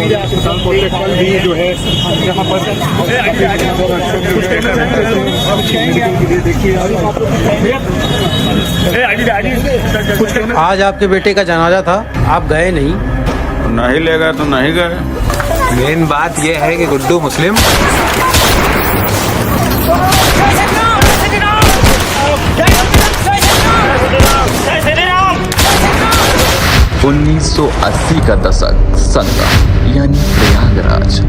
कल भी जो है यहाँ पर आज आपके बेटे का जनाजा था, आप गए नहीं? नहीं ले गए तो नहीं गए। मेन बात यह है कि गुड्डू मुस्लिम 1980 का दशक, संगम यानी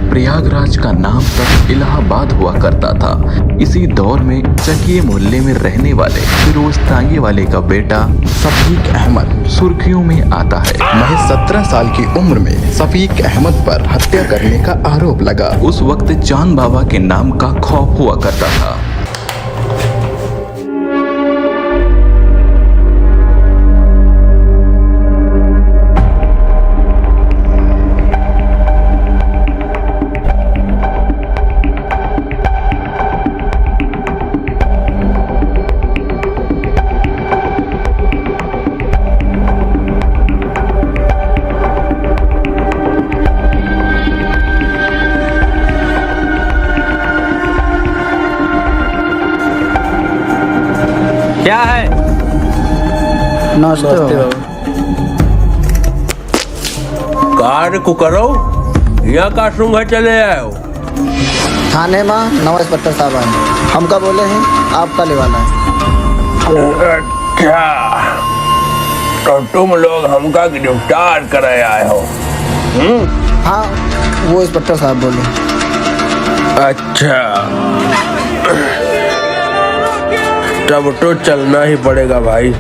प्रयागराज का नाम तक इलाहाबाद हुआ करता था। इसी दौर में चकिए मोहल्ले में रहने वाले फिरोज तांगेवाले का बेटा शफीक अहमद सुर्खियों में आता है। महज 17 साल की उम्र में शफीक अहमद पर हत्या करने का आरोप लगा। उस वक्त चांद बाबा के नाम का खौफ हुआ करता था। क्या है? नमस्ते। कार को करो या का सुंघा चले आयो? थाने में नवा इंस्पेक्टर साहब आए, हमका बोले हैं आपका लेवाना है। अच्छा, तो तुम लोग हमका गिरफ्तार करे आए हो? हाँ, वो इंस्पेक्टर साहब बोले। अच्छा, तब तो चलना ही पड़ेगा भाई,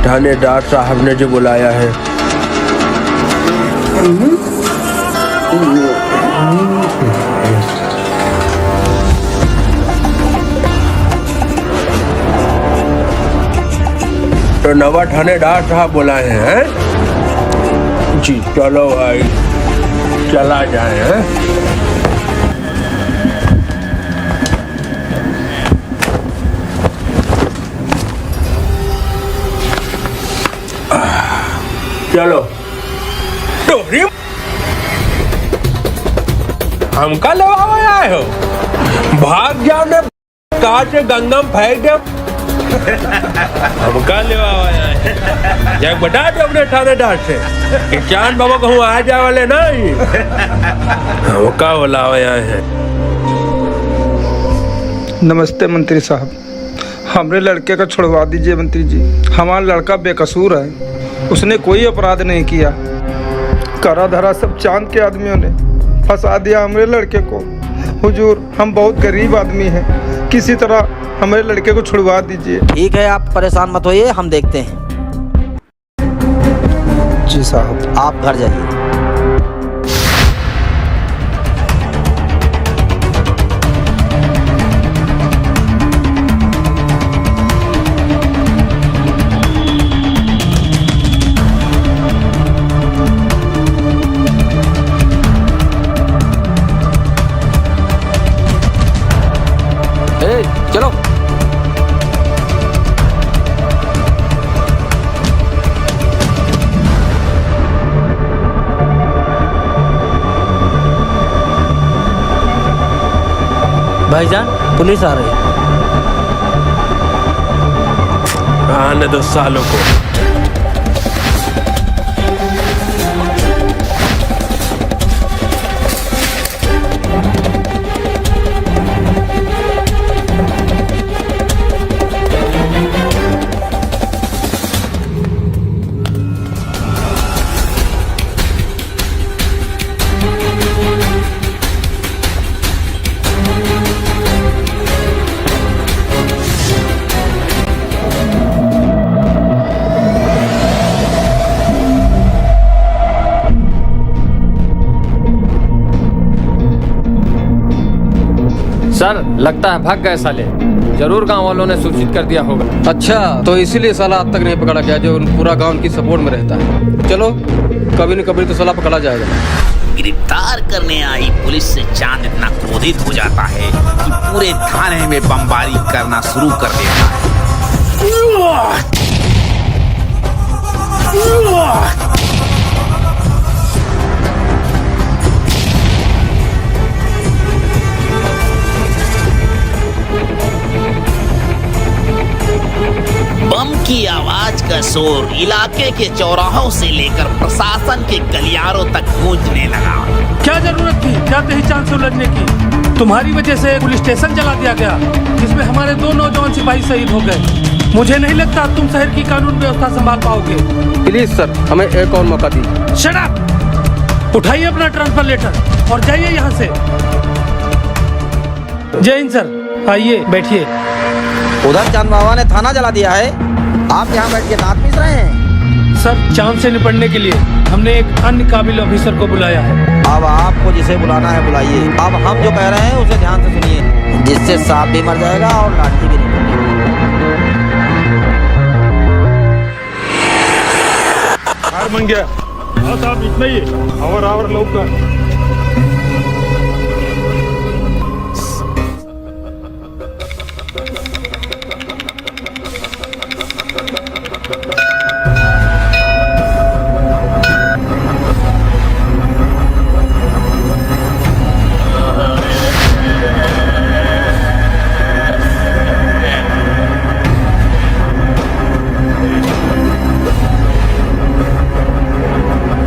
थानेदार साहब ने जो बुलाया है। तो नवा थानेदार साहब बुलाए हैं? जी चलो भाई, चला जाए हैं? चलो टोरी हमका लेवावे आए हो? भाग जाओ ने कार से गंगा में फेंक दे। हमका लेवावे आए जब बता दो अपने थानेदार से कि चांद बाबा कहूँ आ जाए वाले नहीं। हमका बुलावे आए हैं। नमस्ते मंत्री साहब, हमरे लड़के का छुड़वा दीजिए मंत्री जी। हमारा लड़का बेकसूर है, उसने कोई अपराध नहीं किया। करा धरा सब चांद के आदमियों ने फंसा दिया हमारे लड़के को। हुजूर, हम बहुत गरीब आदमी हैं, किसी तरह हमारे लड़के को छुड़वा दीजिए। ठीक है, आप परेशान मत होइए, हम देखते हैं। जी साहब। आप घर जाइए। चलो भाईजान, पुलिस आ रही है। आने दो सालों को। सर, लगता है भाग गए साले। जरूर गांव वालों ने सूचित कर दिया होगा। अच्छा, तो इसीलिए साला अब तक नहीं पकड़ा गया, जो पूरा गांव उनकी सपोर्ट में रहता है। चलो, कभी न कभी तो साला पकड़ा जाएगा। गिरफ्तार करने आई पुलिस से चांद इतना क्रोधित हो जाता है कि पूरे थाने में बमबारी करना शुरू कर देता है। का शोर इलाके के चौराहों से लेकर प्रशासन के गलियारों तक गूंजने लगा। क्या जरूरत थी जाते ही चांद से उलझने की? तुम्हारी वजह से पुलिस स्टेशन जला दिया गया जिसमें हमारे 2 नौजवान सिपाही शहीद हो गए। मुझे नहीं लगता तुम शहर की कानून व्यवस्था संभाल पाओगे। प्लीज सर, हमें एक और मौका दीजिए। Shut up! उठाइए अपना ट्रांसफर लेटर और जाइए यहाँ से। जय हिंद सर, आइए बैठिए। उधर चांद बाबा ने थाना जला दिया है, आप यहाँ बैठ के दांत पीस रहे हैं। सर, चांद से निपटने के लिए हमने एक अन्य काबिल ऑफिसर को बुलाया है। अब आपको जिसे बुलाना है बुलाइए। अब हम जो कह रहे हैं उसे ध्यान से सुनिए, जिससे सांप भी मर जाएगा और लाठी भी नहीं टूटेगी। हार बन गया बस, आप इतना ही आवर लोग का।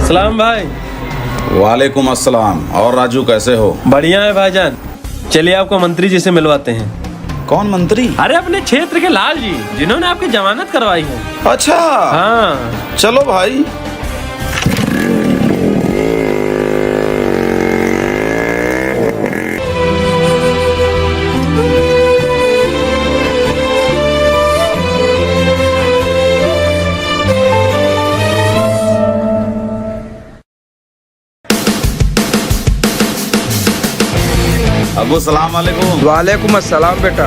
सलाम भाई। वालेकुम अस्सलाम। और राजू कैसे हो? बढ़िया है भाईजान। चलिए आपको मंत्री जी से मिलवाते हैं। कौन मंत्री? अरे अपने क्षेत्र के लाल जी, जिन्होंने आपकी जमानत करवाई है। अच्छा हाँ चलो भाई। अबू सलाम वालेकुम। वालेकुम अस्सलाम बेटा,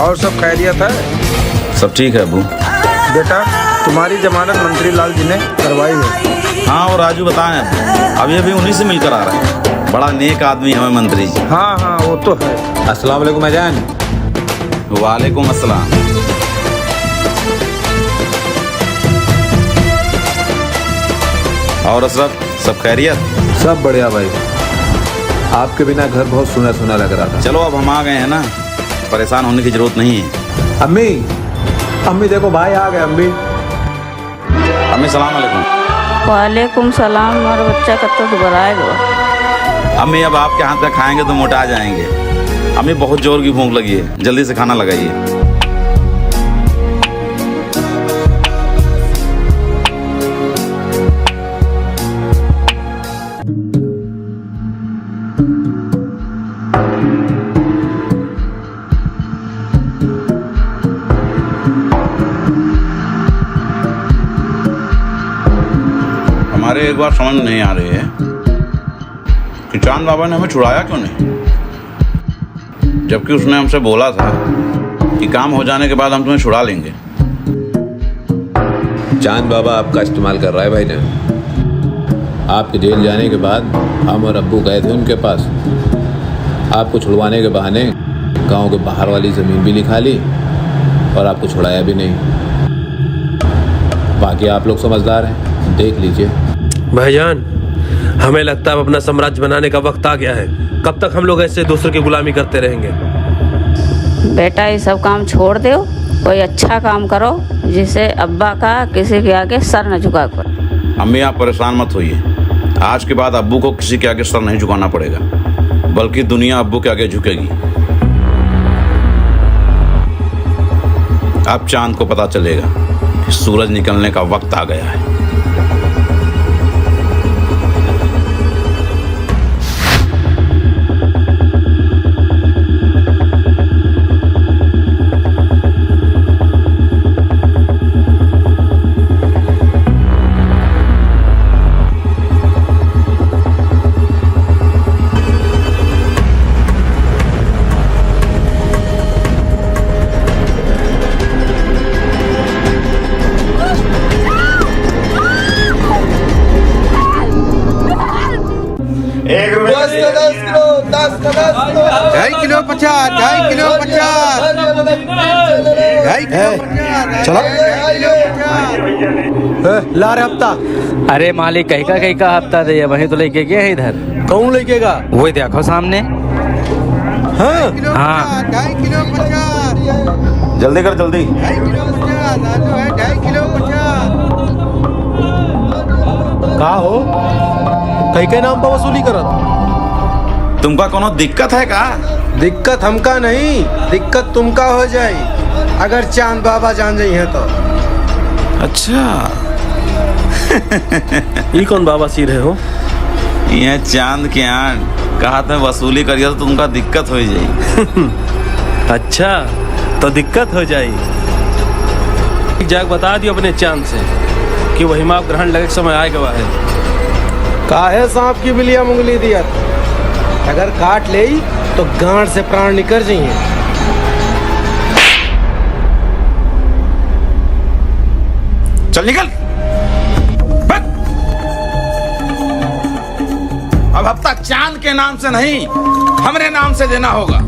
और सब खैरियत है? सब ठीक है अबू। बेटा तुम्हारी जमानत मंत्री लाल जी ने करवाई है। हाँ और राजू बताएं, अभी उन्हीं से मिलकर आ रहे हैं। बड़ा नेक आदमी हमें मंत्री जी। हाँ हाँ वो तो है। अस्सलाम वालेकुम अजान। वालेकुम अस्सलाम। और अशरफ, सब खैरियत? सब बढ़िया भाई। आपके बिना घर बहुत सुना सुना लग रहा था। चलो अब हम आ गए हैं ना, परेशान होने की जरूरत नहीं है। अम्मी, अम्मी देखो भाई आ गए। अम्मी, अम्मी सलाम वालेकुम। वालेकुम सलाम। हमारा बच्चा कब तक दोबारा आएगा? अम्मी अब आपके हाथ का खाएंगे तो मोटा जाएंगे। अम्मी बहुत जोर की भूख लगी है, जल्दी से खाना लगाइए। हमारे एक बार समझ नहीं आ रही है कि चांद बाबा ने हमें छुड़ाया क्यों नहीं, जबकि उसने हमसे बोला था कि काम हो जाने के बाद हम तुम्हें छुड़ा लेंगे। चांद बाबा आपका इस्तेमाल कर रहा है भाई ने। आपके जेल जाने के बाद हम और अब्बू गए थे उनके पास। आपको छुड़वाने के बहाने गांव के बाहर वाली ज़मीन भी लिखा ली और आपको छुड़ाया भी नहीं। बाकी आप लोग समझदार हैं, देख लीजिए। भाईजान, हमें लगता है अब अपना साम्राज्य बनाने का वक्त आ गया है। कब तक हम लोग ऐसे दूसरों की गुलामी करते रहेंगे? बेटा ये सब काम छोड़ दो, कोई अच्छा काम करो जिससे अब्बा का किसी के आगे सर न झुका कर। अम्मी आप परेशान मत होइए, आज के बाद अब्बू को किसी के आगे सर नहीं झुकाना पड़ेगा, बल्कि दुनिया अब्बू के आगे झुकेगी। अब चांद को पता चलेगा कि सूरज निकलने का वक्त आ गया है। ला रे हफ्ता। अरे मालिक कहीं का हफ्ता दे, वही तो लेके गया है इधर। कौन लेकेगा? वही देखो सामने। हाँ जल्दी कर जल्दी। 2.5 किलो का हो कई के नाम पर वसूली करत? तुमका कोनो दिक्कत है का? दिक्कत हमका नहीं, दिक्कत तुमका हो जाई अगर चांद बाबा जान जाई है तो। अच्छा ये कौन बाबा सिर है हो? ये चांद के आंट कहा था वसूली करिए तो तुमका दिक्कत हो जाई। अच्छा तो दिक्कत हो जाई। जाग बता दियो अपने चांद से कि वही माप ग्रहण लगे समय आए गवा है। काहे सांप की बिलिया मुंगली दिया, अगर काट ले तो गांड से प्राण निकल जाइए। चल निकल। अब हफ्ता चांद के नाम से नहीं हमरे नाम से देना होगा।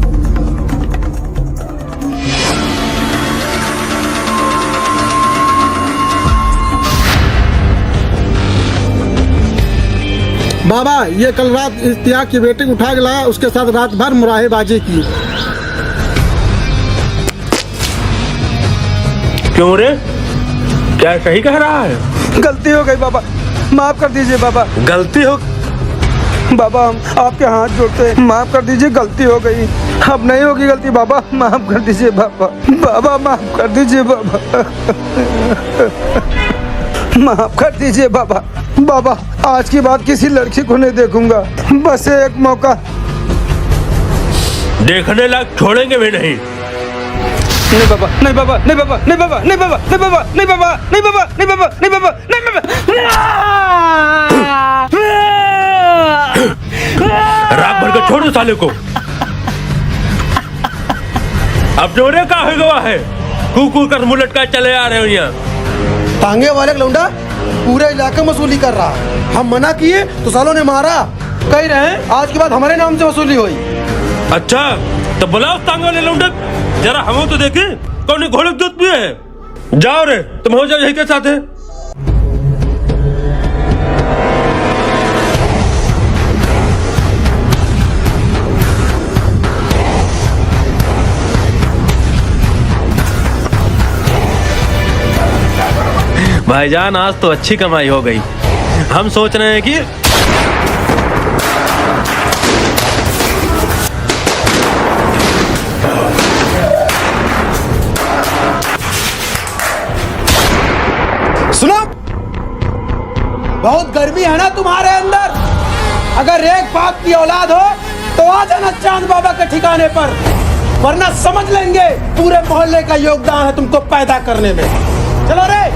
बाबा ये कल रात इश्तियाक की बेटी उठा के लाया, उसके साथ रात भर मुराहेबाजी की। क्यों रे, क्या सही कह रहा है? गलती हो गई बाबा, माफ कर दीजिए बाबा। गलती हो बाबा हम आपके हाथ जोड़ते हैं, माफ कर दीजिए, गलती हो गई, अब नहीं होगी गलती बाबा, माफ कर दीजिए बाबा। बाबा माफ कर दीजिए बाबा, माफ कर दीजिए बाबा। बाबा आज की बात किसी लड़की को नहीं देखूंगा, बस एक मौका। देखने लायक छोड़ेंगे भी नहीं। नहीं बाबा, नहीं बाबा, नहीं बाबा, नहीं बाबा, नहीं बाबा, नहीं बाबा, नहीं बाबा, नहीं बाबा, नहीं बाबा, नहीं बाबा, नहीं बाबा। रात भर के छोड़ दो साले को। अब जोड़े का है गवा है, कू कर मुंह लटका चले आ रहे हो यहाँ। तांगे वाले लौंडा पूरे इलाके में वसूली कर रहा, हम मना किए तो सालों ने मारा। कह रहे हैं आज के बाद हमारे नाम से वसूली हुई। अच्छा तो बुलाओ तांगे वाले लौंडे, जरा हम तो देखे कौन घोड़े दूध भी है। जाओ रे, तुम हो जाओ यही के साथ है। भाईजान आज तो अच्छी कमाई हो गई। हम सोच रहे हैं कि सुनो, बहुत गर्मी है ना तुम्हारे अंदर, अगर एक बाप की औलाद हो तो आ जाना चांद बाबा के ठिकाने पर, वरना समझ लेंगे पूरे मोहल्ले का योगदान है तुमको पैदा करने में। चलो रे।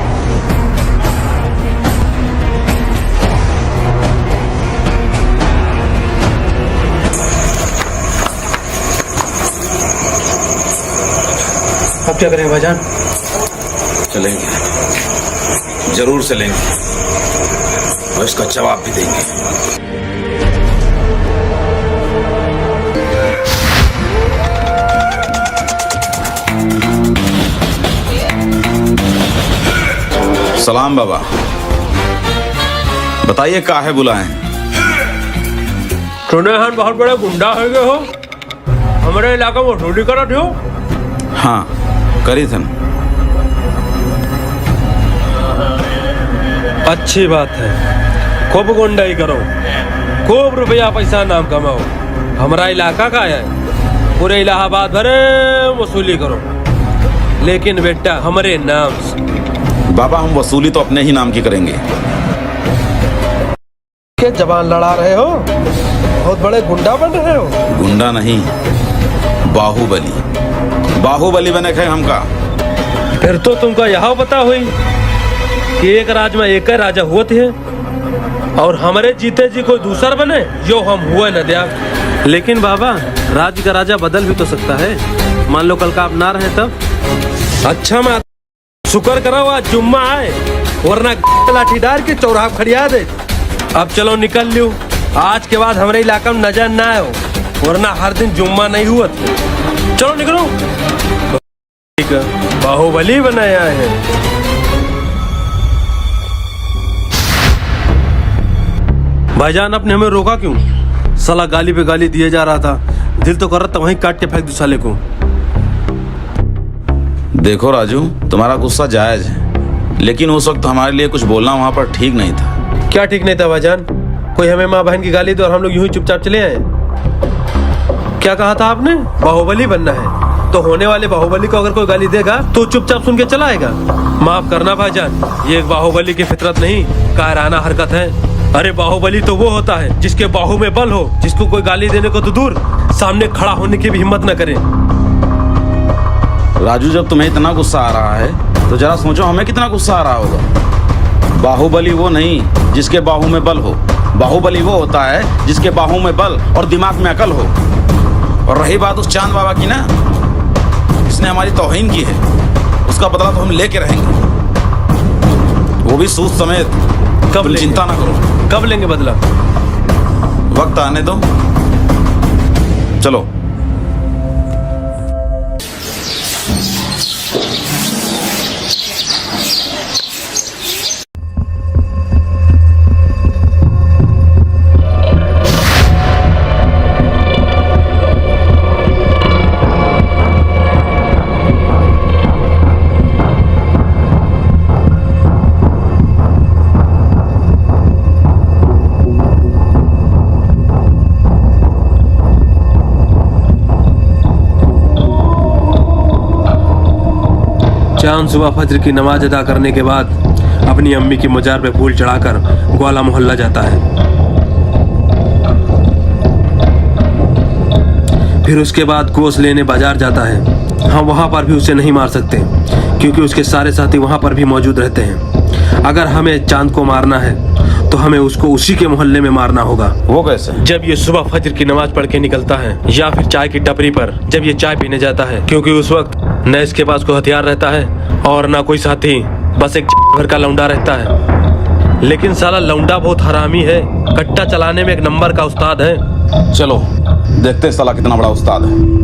अब क्या करें भाईजान? चलेंगे, जरूर चलेंगे और इसका जवाब भी देंगे। सलाम बाबा, बताइए काहे बुलाएं? सुने हन बहुत बड़े गुंडा है गए हो, हमारे इलाका में वसूली करत हो। हाँ करी थन। अच्छी बात है, खूब गुंडाई करो, खूब रुपया पैसा नाम कमाओ। हमारा इलाका का है, पूरे इलाहाबाद भरे वसूली करो, लेकिन बेटा हमारे नाम से। बाबा हम वसूली तो अपने ही नाम की करेंगे। के जवान लड़ा रहे हो, बहुत बड़े गुंडा बन रहे हो। गुंडा नहीं, बाहुबली, बाहुबली बने खे हमका। फिर तो तुमको यह पता हुई कि एक राज में एक राजा हुए थे और हमारे जीते जी कोई दूसरा बने, जो हम हुए न दिया। लेकिन बाबा राज्य का राजा बदल भी तो सकता है, मान लो कल का आप ना रहे तब। अच्छा मैं शुक्र करो आज जुम्मा आए, वरना लाठी डाल के चौराहा खड़िया दे। अब चलो निकल लियो, आज के बाद हमारे इलाका में नजर ना आयो, वरना हर दिन जुम्मा नहीं हुआ। चलो निकलो। ठीक है, बाहुबली बनाया है। भाईजान आपने हमें रोका क्यों? साला गाली पे गाली दिए जा रहा था, दिल तो कर रहा था वहीं काट के फेंक दूं साले को। देखो राजू, तुम्हारा गुस्सा जायज है, लेकिन उस वक्त हमारे लिए कुछ बोलना वहां पर ठीक नहीं था। क्या ठीक नहीं था भाईजान? कोई हमें माँ बहन की गाली दे और हम लोग यूं ही चुपचाप चले आए? क्या कहा था आपने? बाहुबली बनना है तो होने वाले बाहुबली को अगर कोई गाली देगा तो चुपचाप सुन के चला आएगा। माफ करना भाईजान, ये एक बाहुबली की फितरत नहीं, कायराना हरकत है। अरे बाहुबली तो वो होता है जिसके बाहु में बल हो, जिसको कोई गाली देने को तो दूर, सामने खड़ा होने की भी हिम्मत न करे। राजू, जब तुम्हें इतना गुस्सा आ रहा है तो जरा सोचो हमें कितना गुस्सा आ रहा होगा। बाहुबली वो नहीं जिसके बाहु में बल हो, बाहुबली वो होता है जिसके बाहु में बल और दिमाग में अकल हो। और रही बात उस चांद बाबा की ना, जिसने हमारी तौहीन की है, उसका बदला तो हम लेके रहेंगे, वो भी सूद समेत। कब लेंगे? चिंता ना करो। कब लेंगे बदला? वक्त आने दो, चलो। चांद सुबह फज्र की नमाज अदा करने के बाद अपनी अम्मी की मजार पे फूल चढ़ाकर ग्वाला मोहल्ला जाता है। फिर उसके बाद गोश्त लेने बाजार जाता है। हम वहाँ पर भी उसे नहीं मार सकते क्योंकि उसके सारे साथी वहाँ पर भी मौजूद रहते हैं। अगर हमें चांद को मारना है तो हमें उसको उसी के मोहल्ले में मारना होगा। वो कैसे? जब ये सुबह फज्र की नमाज पढ़ के निकलता है या फिर चाय की टपरी पर जब ये चाय पीने जाता है, क्योंकि उस वक्त न इसके पास कोई हथियार रहता है और ना कोई साथी, बस एक भर का लौंडा रहता है। लेकिन साला लौंडा बहुत हरामी है, कट्टा चलाने में एक नंबर का उस्ताद है। चलो देखते साला कितना बड़ा उस्ताद है।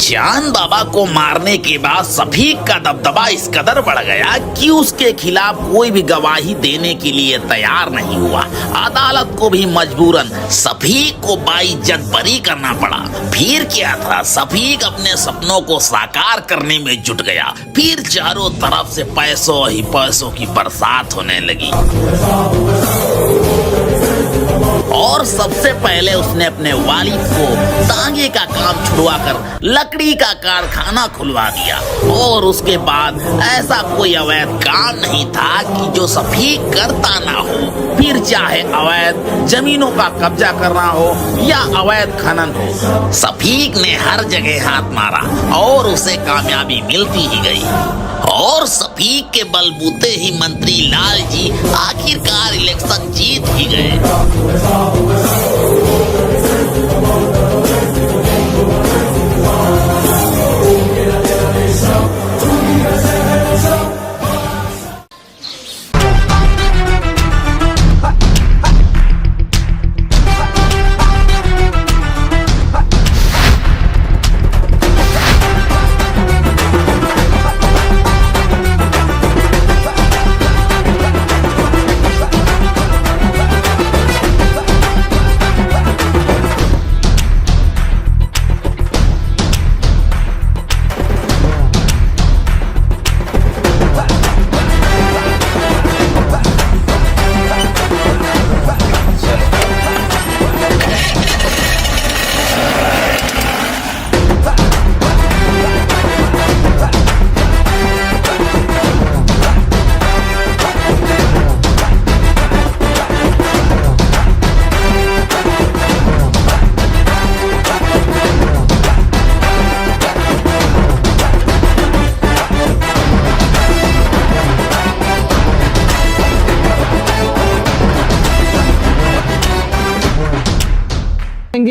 चांद बाबा को मारने के बाद सफीक का दबदबा इस कदर बढ़ गया कि उसके खिलाफ कोई भी गवाही देने के लिए तैयार नहीं हुआ। अदालत को भी मजबूरन सफीक को बाइज्जत बरी करना पड़ा। फिर क्या था, सफीक अपने सपनों को साकार करने में जुट गया। फिर चारों तरफ से पैसों ही पैसों की बरसात होने लगी और सबसे पहले उसने अपने वालिद को तांगे का काम छुड़वाकर लकड़ी का कारखाना खुलवा दिया। और उसके बाद ऐसा कोई अवैध काम नहीं था कि जो सफीक करता ना हो। फिर चाहे अवैध जमीनों का कब्जा करना हो या अवैध खनन हो, सफीक ने हर जगह हाथ मारा और उसे कामयाबी मिलती ही गई। और सफीक के बलबूते ही मंत्री लाल जी आखिरकार इलेक्शन जीत ही गए।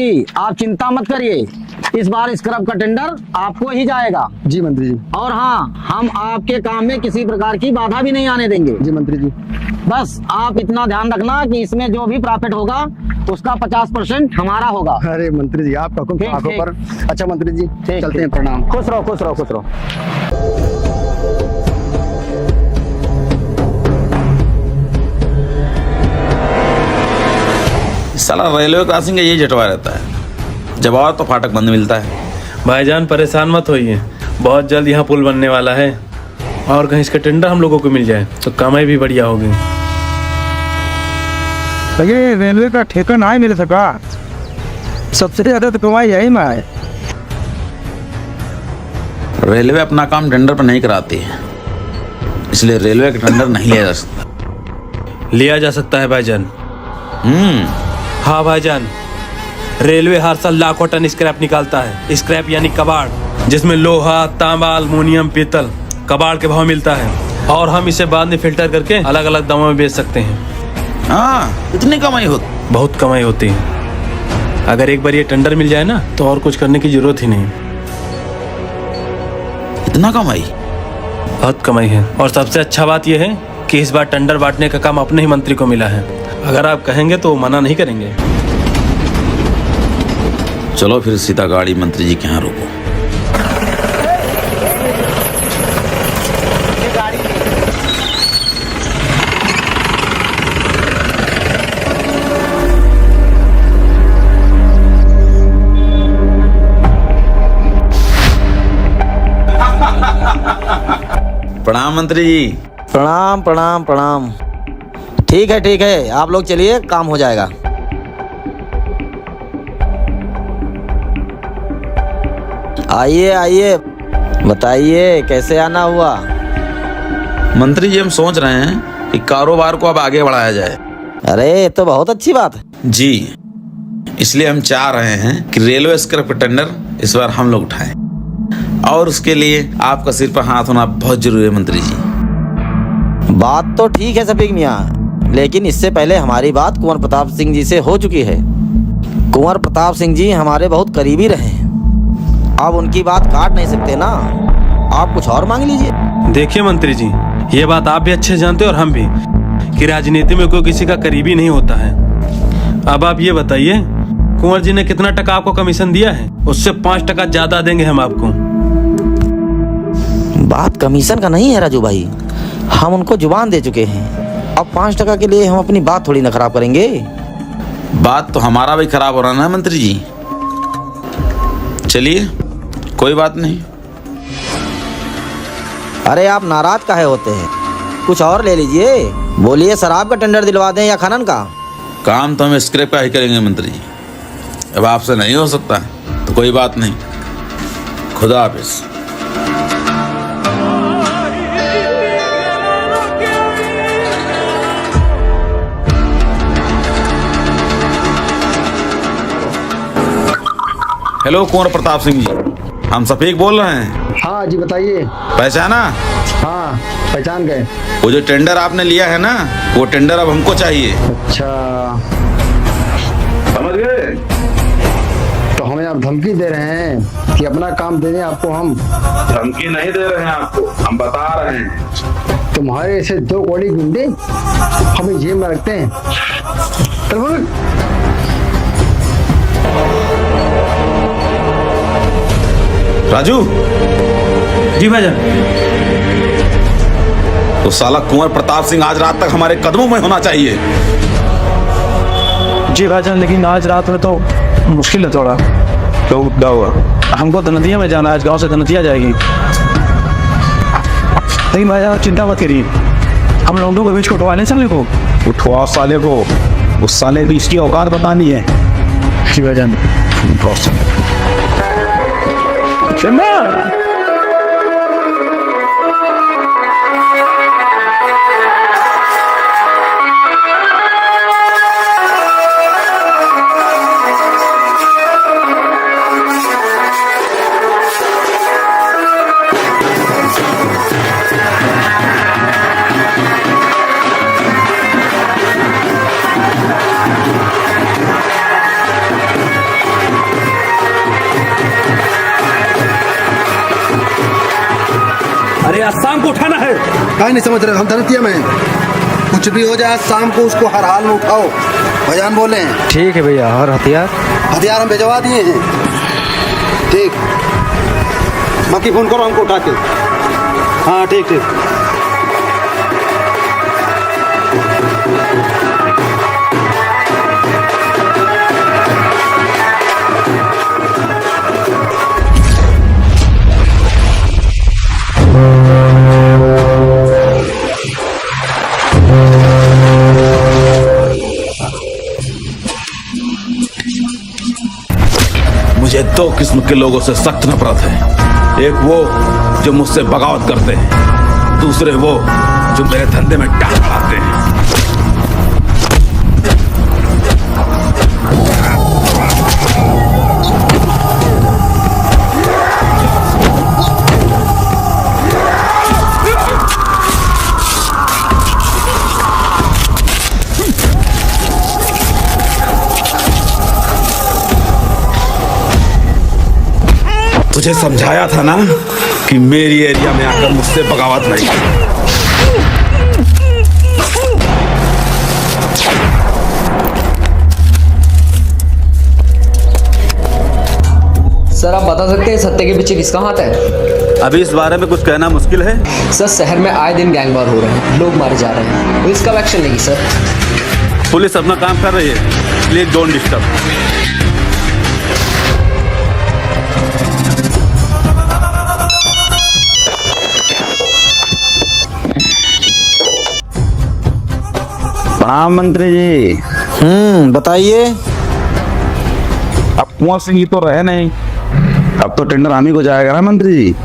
जी आप चिंता मत करिए, इस बार स्क्रब का टेंडर आपको ही जाएगा। जी मंत्री जी। और हाँ, हम आपके काम में किसी प्रकार की बाधा भी नहीं आने देंगे। जी मंत्री जी। बस आप इतना ध्यान रखना कि इसमें जो भी प्रॉफिट होगा उसका 50% हमारा होगा। अरे मंत्री जी आपका हुक्म ठीक, आंखों ठीक। पर। अच्छा मंत्री जी ठीक, चलते हैं, ठीक। प्रणाम। खुश रहो खुश रहो खुश रहो। साला रेलवे क्रॉसिंग का यही जटवा रहता है, जब और तो फाटक बंद मिलता है। भाईजान परेशान मत होइए, बहुत जल्द यहाँ पुल बनने वाला है और कहीं इसका टेंडर हम लोगों को मिल जाए तो कमाई भी बढ़िया होगी। ये रेलवे का ठेका ना ही मिल सका, सबसे ज्यादा तो कमाई यही में है। रेलवे अपना काम टेंडर पर नहीं कराती है, इसलिए रेलवे का टेंडर नहीं लिया जा सकता। लिया जा सकता है भाईजान। हाँ भाईजान, रेलवे हर साल लाखों टन स्क्रैप निकालता है। स्क्रैप यानी कबाड़, जिसमें लोहा, तांबा, अल्मुनियम, पीतल कबाड़ के भाव मिलता है और हम इसे बाद में फिल्टर करके अलग अलग दामों में बेच सकते हैं। हाँ, इतनी कमाई होती? बहुत कमाई होती है। अगर एक बार ये टेंडर मिल जाए ना तो और कुछ करने की जरूरत ही नहीं। इतना कमाई? बहुत कमाई है। और सबसे अच्छा बात यह है कि इस बार टेंडर बांटने का काम अपने ही मंत्री को मिला है। अगर आप कहेंगे तो मना नहीं करेंगे। चलो फिर सीधा गाड़ी मंत्री जी के यहाँ रोको। प्रणाम मंत्री जी। प्रणाम प्रणाम प्रणाम। ठीक है, आप लोग चलिए, काम हो जाएगा। आइए आइए, बताइए कैसे आना हुआ? मंत्री जी हम सोच रहे हैं कि कारोबार को अब आगे बढ़ाया जाए। अरे तो बहुत अच्छी बात है जी, इसलिए हम चाह रहे हैं कि रेलवे स्क्रैप का टेंडर इस बार हम लोग उठाएं, और उसके लिए आपका सिर पर हाथ होना बहुत जरूरी है मंत्री जी। बात तो ठीक है सफीक मियाँ, लेकिन इससे पहले हमारी बात कुंवर प्रताप सिंह जी से हो चुकी है। कुंवर प्रताप सिंह जी हमारे बहुत करीबी रहे हैं, अब उनकी बात काट नहीं सकते ना। आप कुछ और मांग लीजिए। देखिए मंत्री जी, ये बात आप भी अच्छे जानते हैं और हम भी, कि राजनीति में कोई किसी का करीबी नहीं होता है। अब आप ये बताइए, कुंवर जी ने कितना टका आपको कमीशन दिया है? उससे 5% ज्यादा देंगे हम आपको। बात कमीशन का नहीं है राजू भाई, हम उनको जुबान दे चुके हैं। अब 5% के लिए हम अपनी बात थोड़ी ना खराब करेंगे। बात तो हमारा भी खराब हो रहा है ना मंत्री जी। चलिए कोई बात नहीं। अरे आप नाराज काहे होते हैं, कुछ और ले लीजिए। बोलिए, शराब का टेंडर दिलवा दें या खनन का? काम तो हम स्क्रैप का ही करेंगे मंत्री जी, अब आपसे नहीं हो सकता तो कोई बात नहीं। खुदा हाफिज। हेलो कुंवर प्रताप सिंह जी, हम सफीक बोल रहे हैं। हाँ जी बताइए। पहचाना? हाँ पहचान गए। वो जो टेंडर आपने लिया है ना, वो टेंडर अब हमको चाहिए। अच्छा समझ गए? तो हमें आप धमकी दे रहे हैं कि अपना काम देने आपको? हम धमकी नहीं दे रहे हैं आपको, हम बता रहे हैं। तुम्हारे ऐसे 2 कौड़ी गुंडे हमें जेब में रखते हैं। चल बोल। राजू। जी भाईजान। तो साला कुंवर प्रताप सिंह आज रात तक हमारे कदमों में होना चाहिए। जी भाईजान, लेकिन आज रात में तो मुश्किल है थोड़ा। तो क्या हुआ? हमको धनतिया में जाना है, आज गांव से धनतिया जाएगी। लेकिन भाईजान चिंता मत करिए, हम लोगों को बीच को उठवाने चलने को। उठवा साले को, उस साले की इसकी औकात बतानी है। जी भाईजान। तुम्हें आज शाम को उठाना है। कहीं नहीं समझ रहे हम धरतिया में कुछ भी हो जाए शाम को उसको हर हाल में उठाओ भैया बोले हैं। ठीक है भैया। और हथियार? हथियार हम भिजवा दिए हैं। ठीक बाकी फोन करो हमको उठा के। हाँ ठीक ठीक। मुझे दो किस्म के लोगों से सख्त नफरत है। एक वो जो मुझसे बगावत करते हैं, दूसरे वो जो मेरे धंधे में टांग अड़ाते हैं। तुझे समझाया था ना कि मेरी एरिया में आकर मुझसे बगावत नहीं। सर आप बता सकते हैं सत्य के पीछे किसका हाथ है? अभी इस बारे में कुछ कहना मुश्किल है। सर शहर में आए दिन गैंग वार हो रहे हैं, लोग मारे जा रहे हैं, पुलिस कब एक्शन लेगी सर? पुलिस अपना काम कर रही है, प्लीज डोंट डिस्टर्ब। प्रणाम मंत्री जी। बताइए। अब कुंवर सिंह ही तो रहे नहीं, अब तो टेंडर हम ही को जाएगा ना मंत्री जी।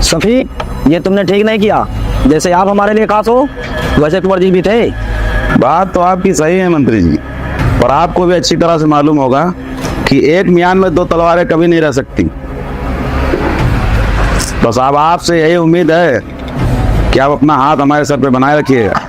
सफीक, ये तुमने ठीक नहीं किया। जैसे आप हमारे लिए खास हो वैसे कुंवर जी भी थे। बात तो आपकी सही है मंत्री जी, पर आपको भी अच्छी तरह से मालूम होगा कि एक म्यान में दो तलवारें कभी नहीं रह सकती। बस अब आपसे यही उम्मीद है कि आप अपना हाथ हमारे सर पे बनाए रखिएगा।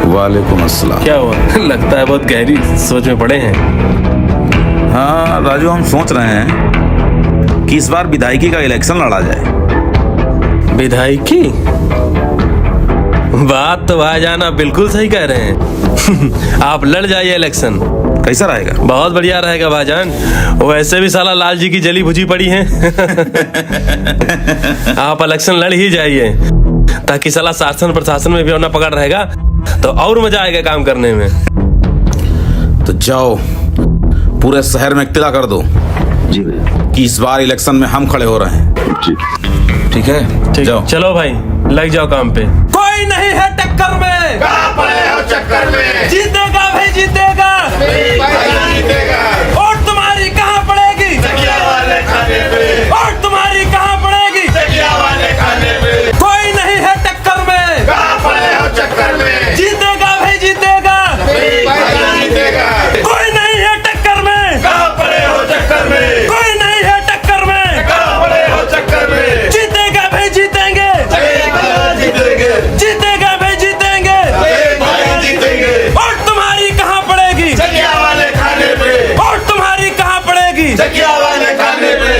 वालेकुम अस्सलाम। क्या हुआ? लगता है बहुत गहरी सोच में पड़े हैं। हाँ राजू, हम सोच रहे हैं कि इस बार विधायकी का इलेक्शन लड़ा जाए। विधायकी? बात तो भाईजान आप बिल्कुल सही कह रहे हैं। आप लड़ जाइए इलेक्शन। कैसा रहेगा? बहुत बढ़िया रहेगा भाईजान। वैसे भी साला लाल जी की जली भुजी पड़ी है। आप इलेक्शन लड़ ही जाइए ताकि साला शासन प्रशासन में भी अपना पकड़ रहेगा तो और मजा आएगा काम करने में। तो जाओ पूरे शहर में इत्तला कर दो जी कि इस बार इलेक्शन में हम खड़े हो रहे हैं। जी ठीक है, ठीक। जाओ। चलो भाई लग जाओ काम पे। कोई नहीं है टक्कर में, कहाँ पड़े हो चक्कर में, जीतेगा भाई जीतेगा, जीतेगा। और तुम्हारी कहाँ पड़ेगी? तकिया वाले खाने पे। और तुम्हारी कहाँ पड़ेगी? तकिया वाले खाने पे। कोई नहीं है टक्कर में, कहाँ पड़े हो चक्कर में, जीतेगा भाई जीतेगा, जीतेगा। कोई नहीं है टक्कर में, कहाँ पड़े हो चक्कर में, कोई नहीं है टक्कर में, कहाँ पड़े हो चक्कर में, जीतेगा भाई जीतेंगे, जीतेंगे, जीतेगा भाई जीतेंगे, जीतेंगे। और तुम्हारी कहाँ पड़ेगी? तकिया वाले खाने पे। और तुम्हारी कहाँ पड़ेगी? तकिया वाले खाने पे।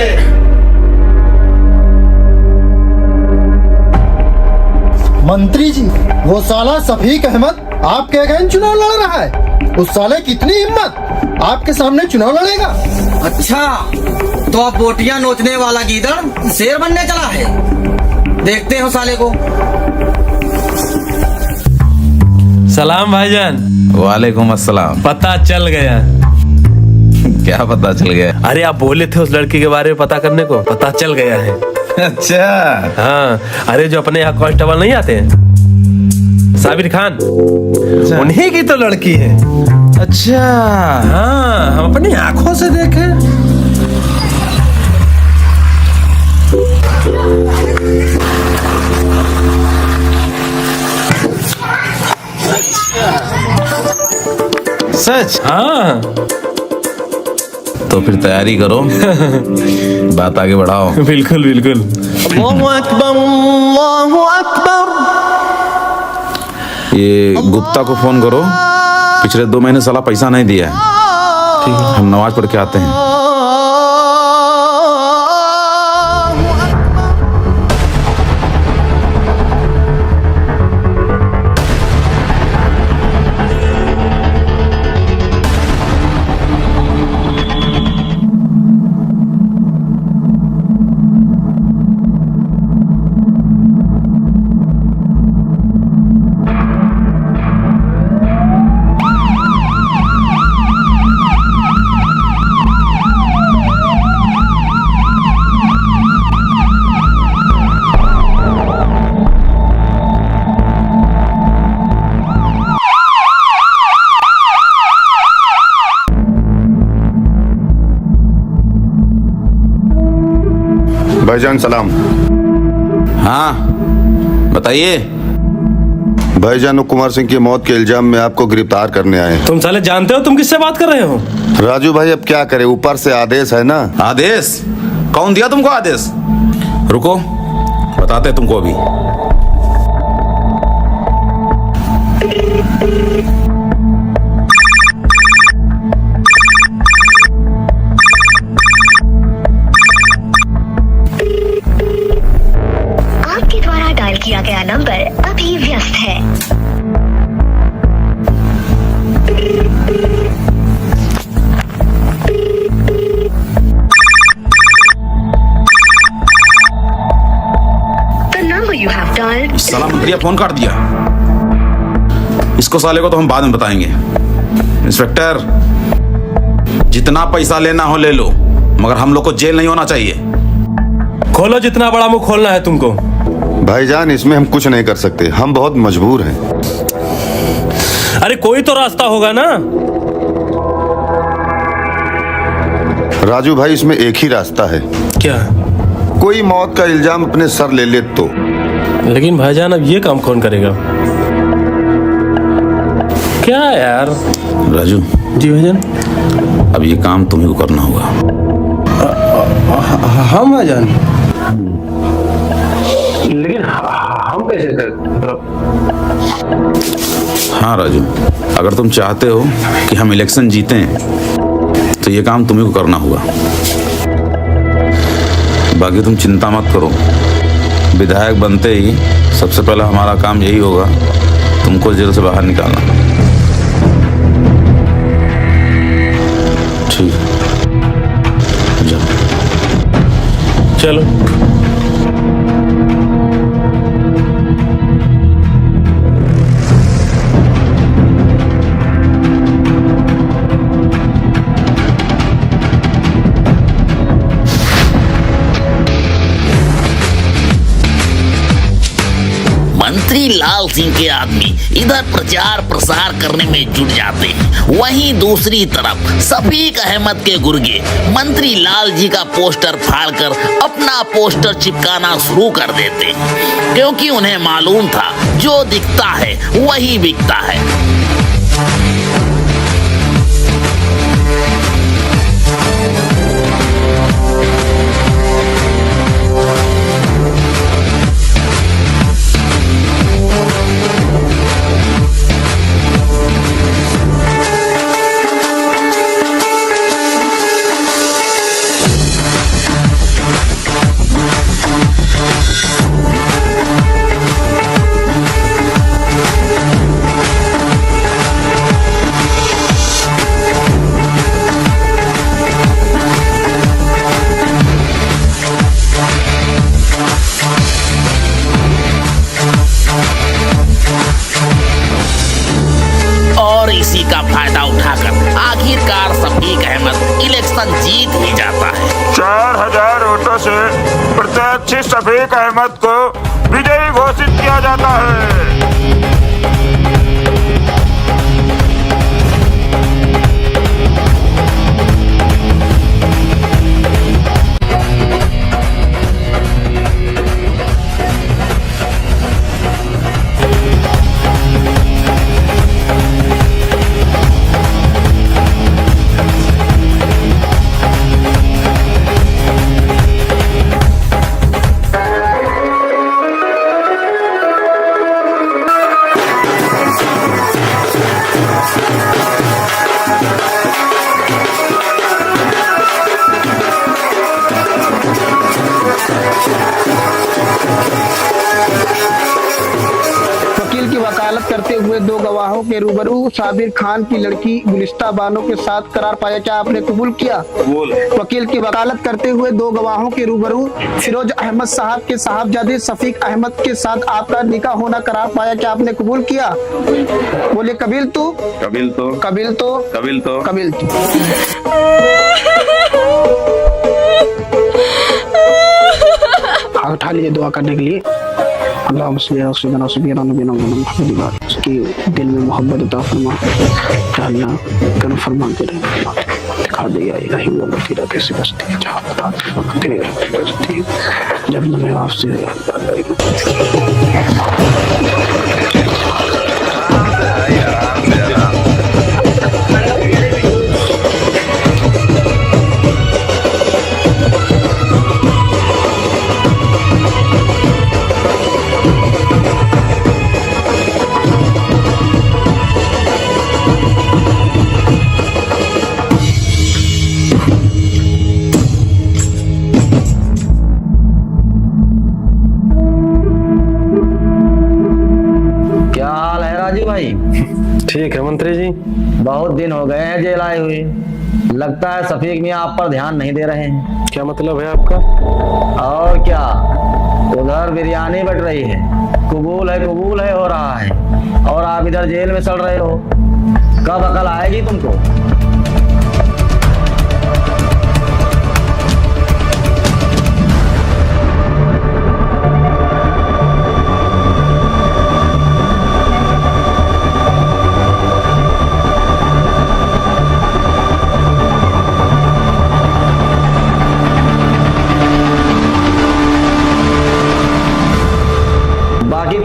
मंत्री जी, वो साला सफीक अहमद आपके अगेंस्ट चुनाव लड़ रहा है। उस साले की इतनी हिम्मत, आपके सामने चुनाव लड़ेगा। अच्छा, तो अब बोटियां नोचने वाला गीदड़ शेर बनने चला है। देखते हो साले को। सलाम भाईजान। वालेकुम अस्सलाम। पता चल गया। क्या पता चल गया? अरे आप बोले थे उस लड़की के बारे में पता करने को, पता चल गया है। अच्छा। हाँ, अरे जो अपने यहाँ कांस्टेबल नहीं आते हैं, साबिर खान, उन्हीं की तो लड़की है। अच्छा। हाँ, हम अपनी आंखों से देखे। सच? हाँ। तो फिर तैयारी करो। बात आगे बढ़ाओ। बिल्कुल बिल्कुल। अल्लाहु अकबर, अल्लाहु अकबर। ये गुप्ता को फोन करो पिछले 2 महीने साला पैसा नहीं दिया है। ठीक है, हम नमाज पढ़ के आते हैं। भाईजान सलाम। हाँ बताइए। भाईजान कुमार सिंह की मौत के इल्जाम में आपको गिरफ्तार करने आए हैं। तुम साले जानते हो तुम किससे बात कर रहे हो? राजू भाई अब क्या करे, ऊपर से आदेश है ना। आदेश? कौन दिया तुमको आदेश? रुको बताते तुमको अभी। आपके द्वारा डायल किया गया नंबर अभी व्यस्त है। The number you have dialed साला मंत्रिया फोन काट दिया। इसको साले को तो हम बाद में बताएंगे। इंस्पेक्टर, जितना पैसा लेना हो ले लो, मगर हम लोग को जेल नहीं होना चाहिए। खोलो जितना बड़ा मुंह खोलना है तुमको। भाईजान इसमें हम कुछ नहीं कर सकते, हम बहुत मजबूर हैं। अरे कोई तो रास्ता होगा ना। राजू भाई इसमें एक ही रास्ता है। क्या? कोई मौत का इल्जाम अपने सर ले ले तो। लेकिन भाईजान अब ये काम कौन करेगा? क्या यार? राजू जी भाईजान, अब ये काम तुम्ही को करना होगा। हम भाईजान, लेकिन हम कैसे कर? हाँ राजू, अगर तुम चाहते हो कि हम इलेक्शन जीतें तो ये काम तुम्ही को करना होगा। बाकी तुम चिंता मत करो, विधायक बनते ही सबसे पहला हमारा काम यही होगा, तुमको जेल से बाहर निकालना। ठीक है, जाओ। चलो। मंत्री लाल सिंह के आदमी इधर प्रचार प्रसार करने में जुट जाते हैं, वहीं दूसरी तरफ शफीक अहमद के गुर्गे मंत्री लाल जी का पोस्टर फाड़कर अपना पोस्टर चिपकाना शुरू कर देते हैं, क्योंकि उन्हें मालूम था जो दिखता है वही बिकता है। और इसी का फायदा उठाकर आखिरकार शफीक अहमद इलेक्शन जीत ही जाता है। 4000 वोटों से प्रत्याशी शफीक अहमद को विजयी घोषित किया जाता है। के रूबरू साबिर खान की लड़की गुलिस्ता बानो के साथ करार पाया, क्या आपने कबूल किया? वकील की वकालत करते हुए 2 गवाहों के रूबरू फिरोज अहमद साहब के साहबजादे शफीक अहमद के साथ आपका निकाह होना करार पाया, क्या आपने कबूल किया? बोले कबील तो कबील तो कबील तो कबील तो कबील तो। उठा लीजिए दुआ करने के लिए। अल्लाह उसकी दिल में मोहब्बत अता फरमा, कर्म फरमा के दिखा दिया इलाही वो मदीना कैसी बस्ती है जहाँ बता तेरे बस्ती जब मैं आपसे ठीक है मंत्री जी। बहुत दिन हो गए हैं जेल आए हुए, लगता है शफीक मियाँ आप पर ध्यान नहीं दे रहे हैं। क्या मतलब है आपका? और क्या, उधर बिरयानी बट रही है, कबूल है हो रहा है, और आप इधर जेल में सड़ रहे हो। कब अकल आएगी तुमको?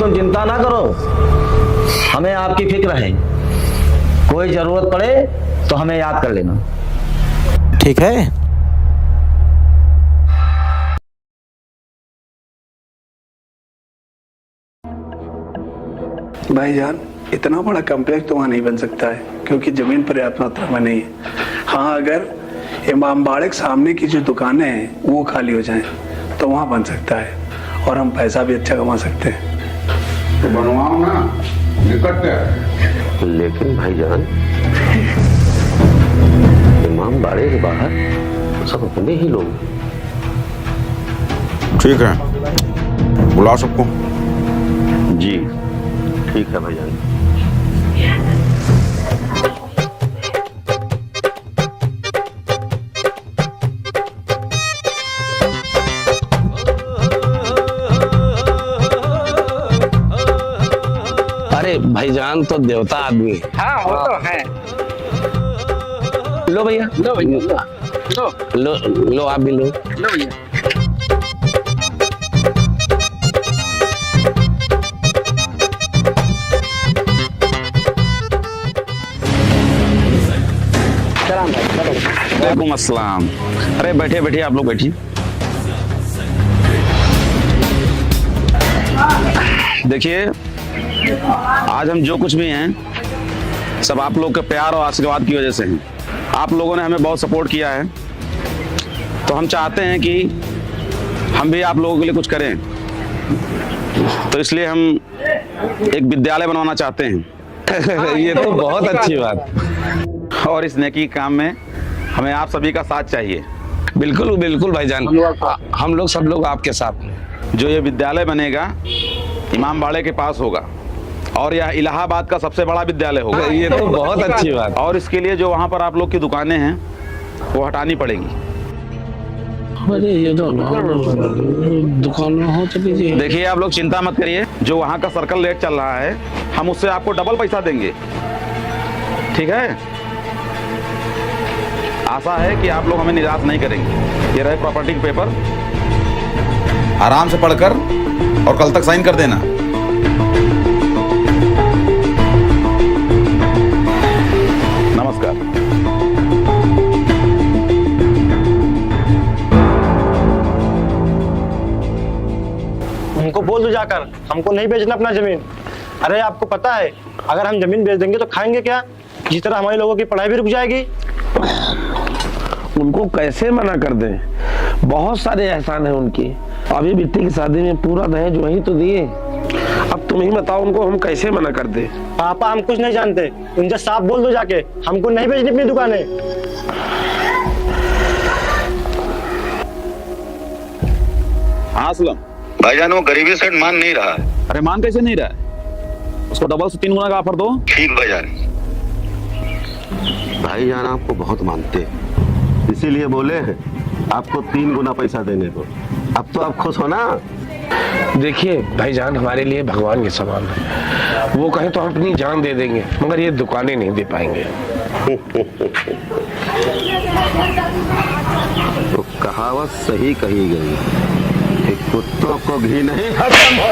तुम चिंता ना करो, हमें आपकी फिक्र है, कोई जरूरत पड़े तो हमें याद कर लेना, ठीक है? भाईजान इतना बड़ा कॉम्प्लेक्स तो वहाँ नहीं बन सकता है क्योंकि जमीन पर्याप्त मात्रा में नहीं है। हाँ, अगर इमाम बाड़े के सामने की जो दुकानें हैं वो खाली हो जाएं तो वहाँ बन सकता है और हम पैसा भी अच्छा कमा सकते हैं। तो बनवाओ ना, दिक्कत क्या है? लेकिन भाईजान इमाम बाड़े के बाहर सब अपने ही लोग। ठीक है, बुला सबको। जी ठीक है भाईजान। भाईजान तो देवता आदमी। हाँ वो तो है। लो भैया, लो भैया, लो आप भी लो। लो भैया। वालेकुम अस्सलाम। अरे बैठिए बैठिए, आप लोग बैठिए। देखिए, आज हम जो कुछ भी हैं सब आप लोग के प्यार और आशीर्वाद की वजह से हैं। आप लोगों ने हमें बहुत सपोर्ट किया है, तो हम चाहते हैं कि हम भी आप लोगों के लिए कुछ करें, तो इसलिए हम एक विद्यालय बनवाना चाहते हैं। ये तो बहुत अच्छी बात। और इस नेकी काम में हमें आप सभी का साथ चाहिए। बिल्कुल बिल्कुल भाईजान, हम लोग सब लोग आपके साथ हैं। जो ये विद्यालय बनेगा इमाम बाड़े के पास होगा और यह इलाहाबाद का सबसे बड़ा विद्यालय होगा। ये तो बहुत अच्छी बात। और इसके लिए जो वहाँ पर आप लोग की दुकानें हैं वो हटानी पड़ेगी। अरे ये तो दुकान हो चली जी। देखिए, आप लोग चिंता मत करिए, जो वहाँ का सर्कल रेट चल रहा है हम उससे आपको डबल पैसा देंगे, ठीक है? आशा है कि आप लोग हमें निराश नहीं करेंगे। ये रहे प्रॉपर्टी के पेपर, आराम से पढ़कर और कल तक साइन कर देना। नमस्कार। हमको बोल दो जाकर, हमको नहीं बेचना अपना जमीन। अरे आपको पता है अगर हम जमीन बेच देंगे तो खाएंगे क्या? जिस तरह हमारे लोगों की पढ़ाई भी रुक जाएगी। उनको कैसे मना कर दें? बहुत सारे एहसान हैं उनकी। अभी बिट्टी की शादी में पूरा दहेज वही तो दिए। अब तुम ही बताओ उनको हम कैसे मना कर दे। पापा हम कुछ नहीं जानते, उनसे साफ बोल दो जाके हमको नहीं बेचनी अपनी दुकानें। हाँ असलम भाईजान वो गरीबी सेट मान नहीं रहा है। अरे मान कैसे नहीं रहा है? उसको डबल से 3 गुना का ऑफर दो। ठीक भाईजान। भाईजान आपको बहुत मानते हैं, इसीलिए बोले हैं आपको 3 गुना पैसा देने को। अब तो आप खुश हो ना? देखिए भाईजान हमारे लिए भगवान के समान है, वो कहें तो हम अपनी जान दे देंगे, मगर ये दुकानें नहीं दे पाएंगे। तो कहावत सही कही गई कि कुत्तों को भी नहीं खत्म हो।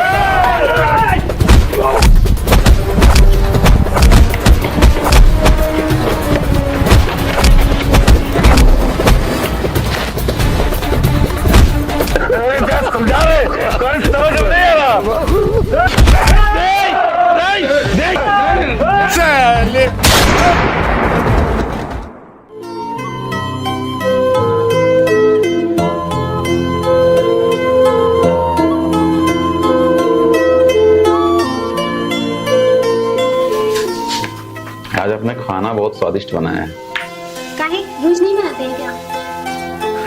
समझा रहे कौन समझ नहीं आ रहा। आज अपने खाना बहुत स्वादिष्ट बनाया है। काहे रोज नहीं बनाते हैं क्या?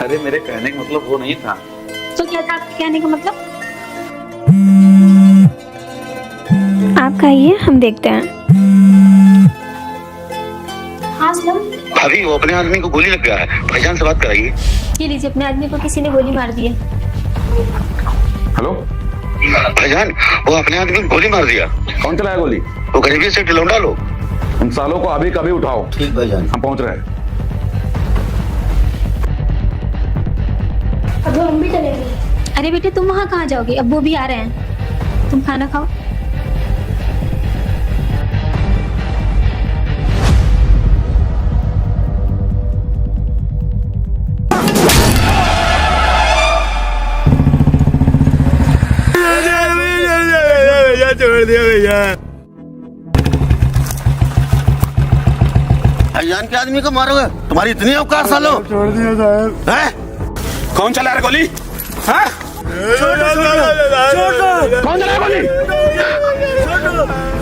अरे मेरे कहने का मतलब वो नहीं था। तो क्या था आपके कहने का मतलब? आप खाइए, हम देखते हैं। हाँ असलम। भाभी वो अपने आदमी को गोली लग गया है, भाईजान से बात कराइए। ये लीजिए, अपने आदमी को किसी ने गोली मार दी है। हेलो भाईजान वो अपने आदमी को गोली मार दिया। कौन चलाया गोली? वो गरीबी से लौंडा लो। उन सालों को अभी कभी उठाओ। ठीक भाईजान, हम पहुंच रहे हैं। अब हम भी चलेंगे। अरे बेटे तुम वहाँ कहाँ जाओगे, अब वो भी आ रहे हैं, तुम खाना खाओ। छोड़ दिया भैया। भाईजान के आदमी को मारोगे? तुम्हारी इतनी औकात सालो? छोड़ दिया साहब। हैं? कौन चला रहा गोली? हाँ? कौन चला गोली?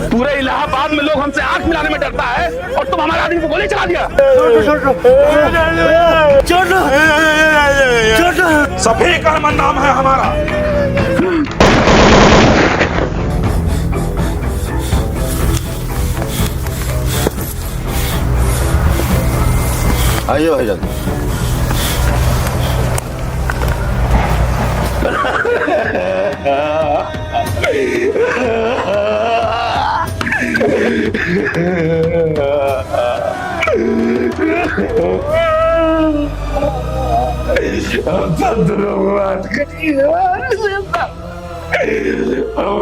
पूरे इलाहाबाद में लोग हमसे आंख मिलाने में डरता है और तुम हमारे आदमी को गोली चला दिया। सफीक अहमद नाम है हमारा। आइए भाईजान।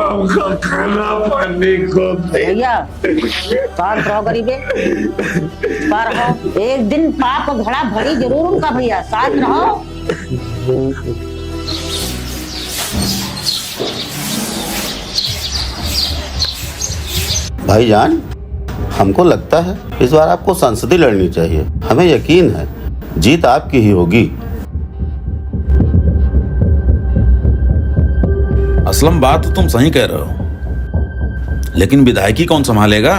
हमको खाना पानी को भैया शांत रहो गरीबे, पर हो एक दिन पाप घड़ा भरी जरूर उनका भैया, शांत रहो। भाईजान हमको लगता है इस बार आपको संसदीय लड़नी चाहिए। हमें यकीन है जीत आपकी ही होगी। असलम बात तो तुम सही कह रहे हो, लेकिन विधायकी कौन संभालेगा?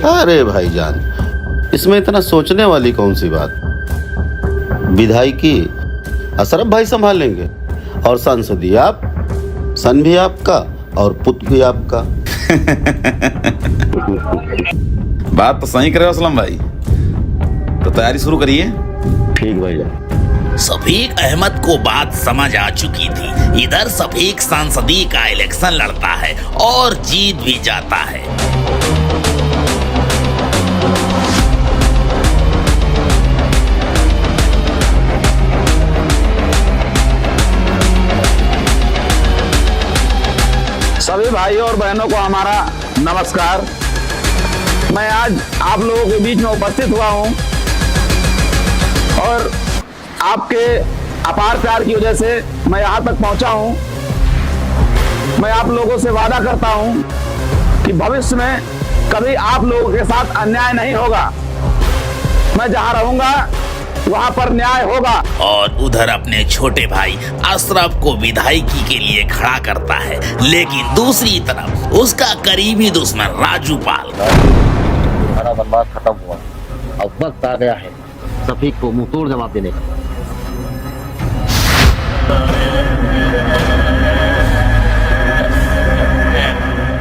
अरे भाईजान इसमें इतना सोचने वाली कौन सी बात। विधायकी अशरफ भाई संभाल लेंगे और संसदीय आप, सन भी आपका और पुत्र भी आपका। बात तो सही करे असलम भाई, तो तैयारी शुरू करिए। ठीक भाईजान। सफीक अहमद को बात समझ आ चुकी थी। इधर सफीक सांसदी का इलेक्शन लड़ता है और जीत भी जाता है। सभी भाइयों और बहनों को हमारा नमस्कार। मैं आज आप लोगों के बीच में उपस्थित हुआ हूं और आपके अपार प्यार की वजह से मैं यहाँ तक पहुँचा हूँ। मैं आप लोगों से वादा करता हूँ कि भविष्य में कभी आप लोगों के साथ अन्याय नहीं होगा। मैं जहाँ रहूँगा वहाँ पर न्याय होगा। और उधर अपने छोटे भाई अशरफ को विधायकी के लिए खड़ा करता है, लेकिन दूसरी तरफ उसका करीबी दुश्मन राजू पाल। हमारा बर्बाद खत्म हुआ, अब वक्त आ गया है सफीक को मुंह तोड़ जवाब देने का।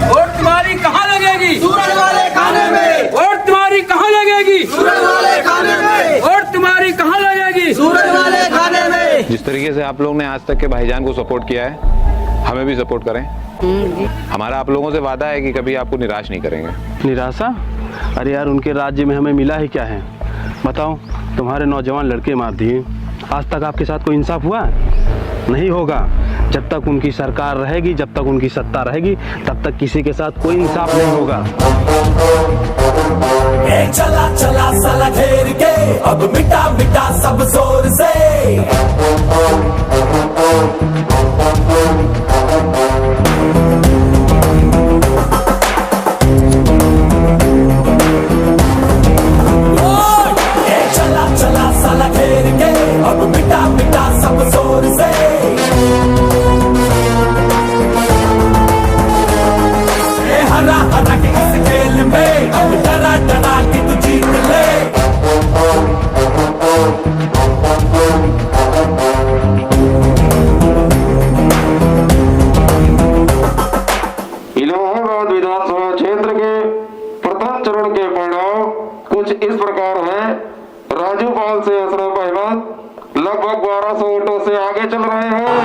वोट तुम्हारी कहाँ लगेगी? सूरज वाले खाने में। वोट तुम्हारी कहाँ लगेगी? सूरज वाले खाने में। वोट तुम्हारी कहाँ लगेगी? सूरज वाले खाने में। जिस तरीके से आप लोग ने आज तक के भाईजान को सपोर्ट किया है, हमें भी सपोर्ट करें। हमारा आप लोगों से वादा है कि कभी आपको निराश नहीं करेंगे। निराशा? अरे यार, उनके राज्य में हमें मिला ही क्या है? बताओ, तुम्हारे नौजवान लड़के मार दिए, आज तक आपके साथ कोई इंसाफ हुआ? नहीं होगा। जब तक उनकी सरकार रहेगी, जब तक उनकी सत्ता रहेगी, तब तक किसी के साथ कोई इंसाफ नहीं होगा। चला चला साला घेर के, अब मिटा मिटा सब जोर से। चला चला साला घेर के, अब मिटा मिटा सब जोर से। हरा हरा के इस खेल में, अब डरा डरा के तू जीत ले। इलाहाबाद विधानसभा क्षेत्र के प्रथम चरण के परिणाम कुछ इस प्रकार है। राजू पाल से अशरफ अहमद लगभग 1200 वोटों से आगे चल रहे हैं।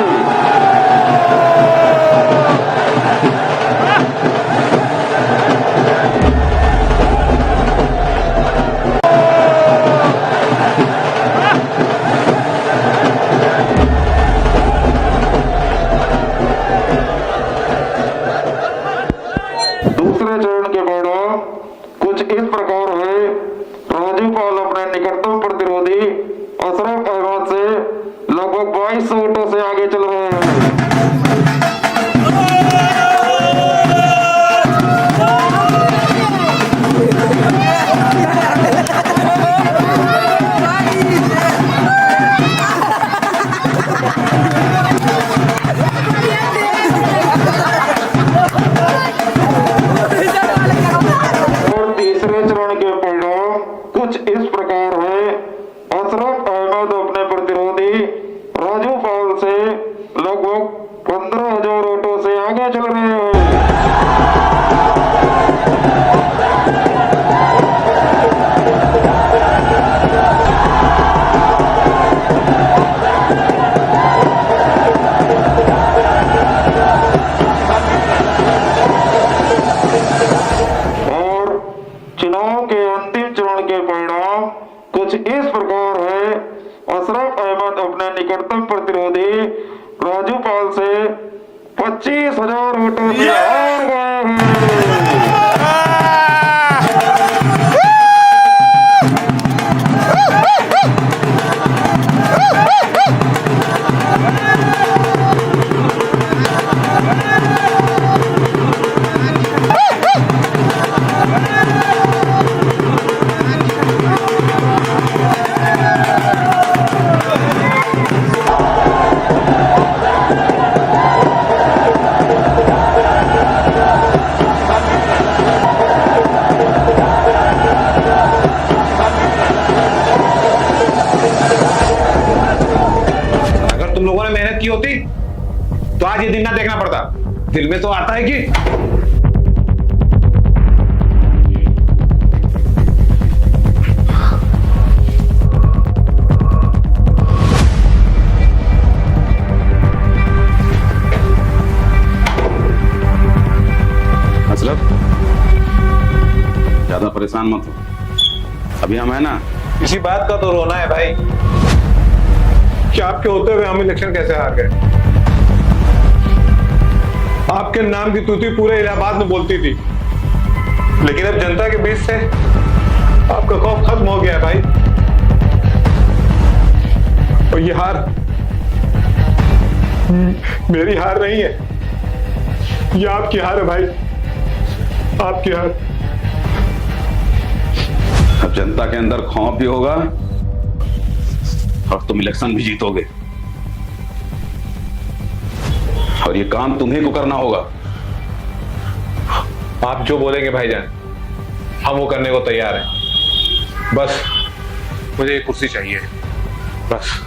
दूसरे चरण के परिणाम कुछ इस प्रकार है। राजू पाल अपने निकटतम प्रतिरोधी अशरफ अहमद से लगभग 2200 वोटों से आगे चल रहे हैं। और तीसरे चरण के परिणाम कुछ इस प्रकार है। अशरफ अहमद अपने प्रतिरोधी राजू पाल से लगभग 15,000 वोटों से आगे चल रहे हैं। और चुनाव के अंतिम चरण के परिणाम कुछ इस प्रकार है। अशरफ अहमद अपने निकटतम प्रतिरोधी राजू पाल से 25,000 वोटों से हार गए हैं। अगर तुम लोगों ने मेहनत की होती तो आज ये दिन ना देखना पड़ता। दिल में तो आता है कि असलफ, ज्यादा परेशान मत हो। अभी हम है ना, इसी बात का तो रोना है भाई कि आपके होते हुए हम इलेक्शन कैसे हार गए। आपके नाम की तूती पूरे इलाहाबाद में बोलती थी, लेकिन अब जनता के बीच से आपका खौफ खत्म हो गया भाई। और ये हार मेरी हार नहीं है, ये आपकी हार है भाई, आपकी हार। अब जनता के अंदर खौफ भी होगा और तुम इलेक्शन भी जीतोगे। और ये काम तुम्ही को करना होगा। आप जो बोलेंगे भाईजान, हम वो करने को तैयार हैं। बस मुझे एक कुर्सी चाहिए, बस।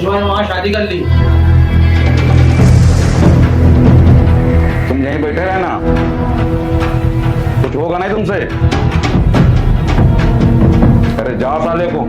वहाँ शादी कर ली। तुम यहीं बैठे रहना, कुछ होगा नहीं तुमसे। अरे जाओ साले को।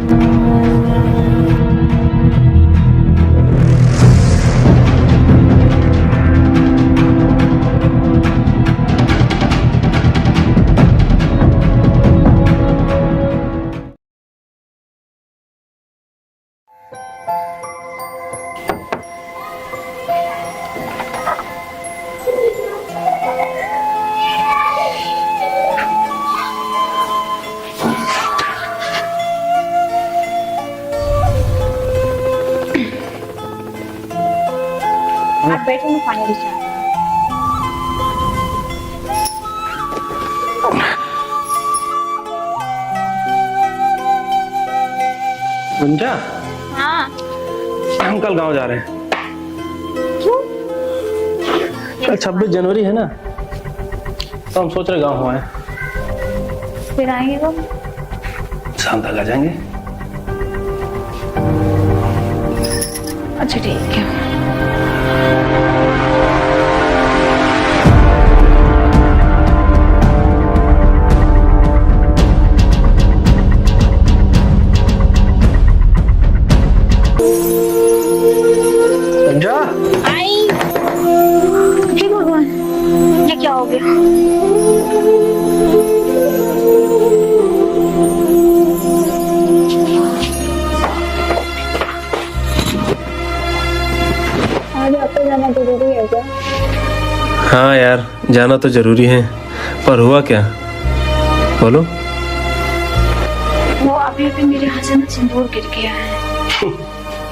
आप बैठो, मैं पानी लेके आती हूँ। गुंजा, हाँ। हम कल गांव जा रहे हैं। क्यों? कल 26 जनवरी है ना, तो हम सोच रहे गांव हो आए। फिर आएंगे कब? शाम तक आ जाएंगे। अच्छा ठीक है। आई। हे भगवान, ये क्या हो गया? आज आपको जाना जरूरी है क्या? हाँ यार, जाना तो जरूरी है, पर हुआ क्या? बोलो। वो अभी अभी मेरे हाथ से ना सिंदूर गिर गया है।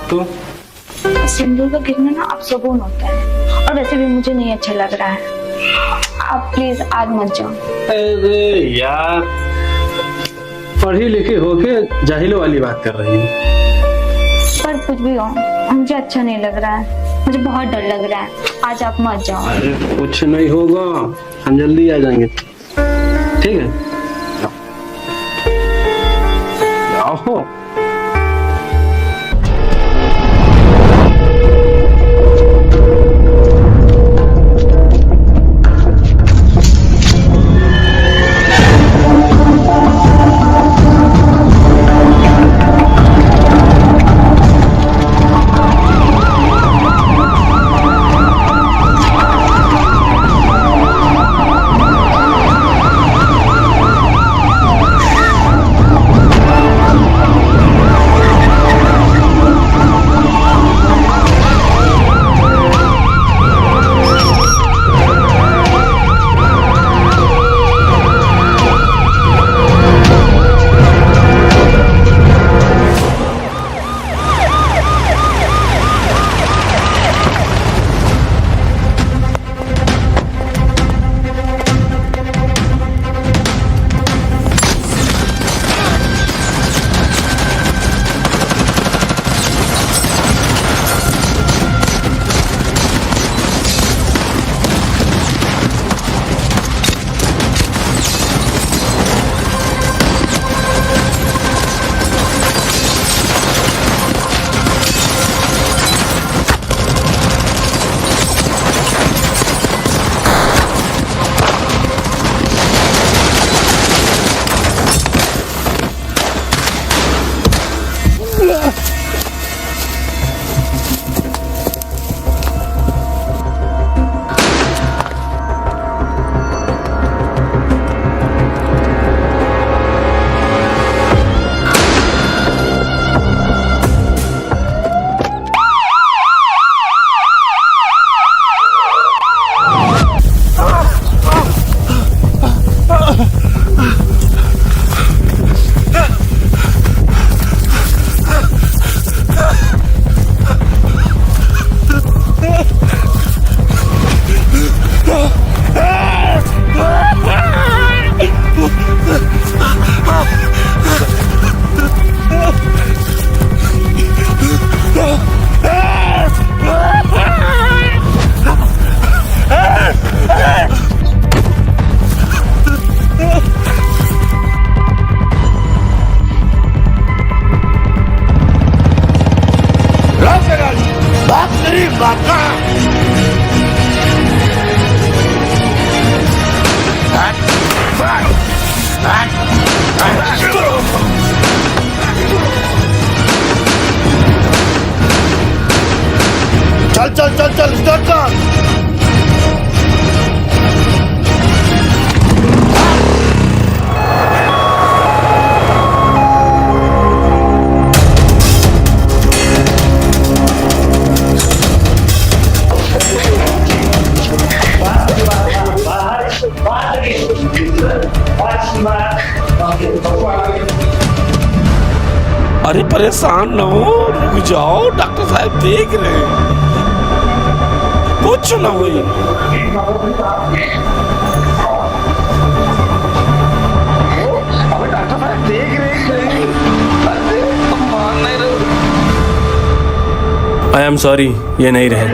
तो सिंदूर का गिरना ना अपशगुन होता है, और वैसे भी मुझे नहीं अच्छा लग रहा है। आप प्लीज आज मत जाओ। अरे यार, पढ़ी लिखी होके जाहिलों वाली बात कर रही है। पर कुछ भी हो, मुझे अच्छा नहीं लग रहा है, मुझे बहुत डर लग रहा है। आज आप मत जाओ। अरे कुछ नहीं होगा, हम जल्दी आ जाएंगे, ठीक है? आओ। चल चल चल चल स्टार्ट कर। अरे परेशान न हो, रुक जाओ, डॉक्टर साहब देख रहे हैं, कुछ न हुई। डॉक्टर साहब देख रहे हैं, मान नहीं रहे। आई एम सॉरी, ये नहीं रहे।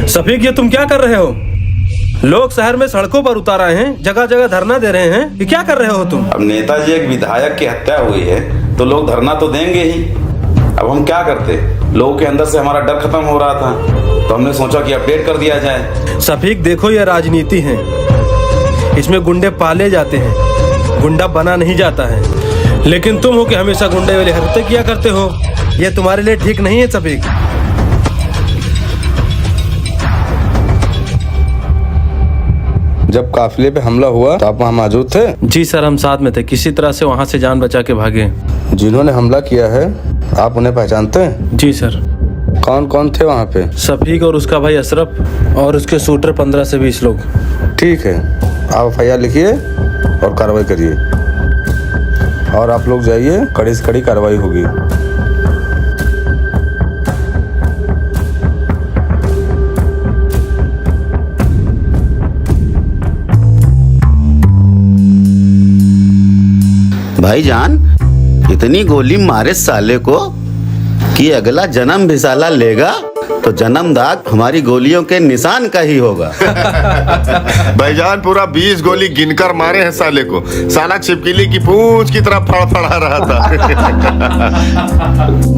सफीक, ये तुम क्या कर रहे हो? लोग शहर में सड़कों पर उतार आए हैं, जगह जगह धरना दे रहे हैं, ये क्या कर रहे हो तुम? अब नेताजी एक विधायक की हत्या हुई है तो लोग धरना तो देंगे ही। अब हम क्या करते, लोगों के अंदर से हमारा डर खत्म हो रहा था तो हमने सोचा कि अपडेट कर दिया जाए। सफीक देखो, ये राजनीति है, इसमें गुंडे पाले जाते हैं, गुंडा बना नहीं जाता है। लेकिन तुम हो कि हमेशा गुंडे वाली हरकतें किया करते हो, ये तुम्हारे लिए ठीक नहीं है सफीक। जब काफिले पे हमला हुआ तो आप वहाँ मौजूद थे? जी सर, हम साथ में थे, किसी तरह से वहाँ से जान बचा के भागे। जिन्होंने हमला किया है आप उन्हें पहचानते हैं? जी सर। कौन कौन थे वहाँ पे? सफीक और उसका भाई अशरफ और उसके शूटर 15 से 20 लोग। ठीक है, आप FIR लिखिए और कार्रवाई करिए, और आप लोग जाइए, कड़ी से कड़ी कार्रवाई होगी। भाईजान, इतनी गोली मारे साले को कि अगला जन्म भी साला लेगा तो जन्म दाग हमारी गोलियों के निशान का ही होगा। भाईजान, पूरा 20 गोली गिनकर मारे हैं साले को, साला छिपकली की पूंछ की तरह फड़फड़ा रहा था।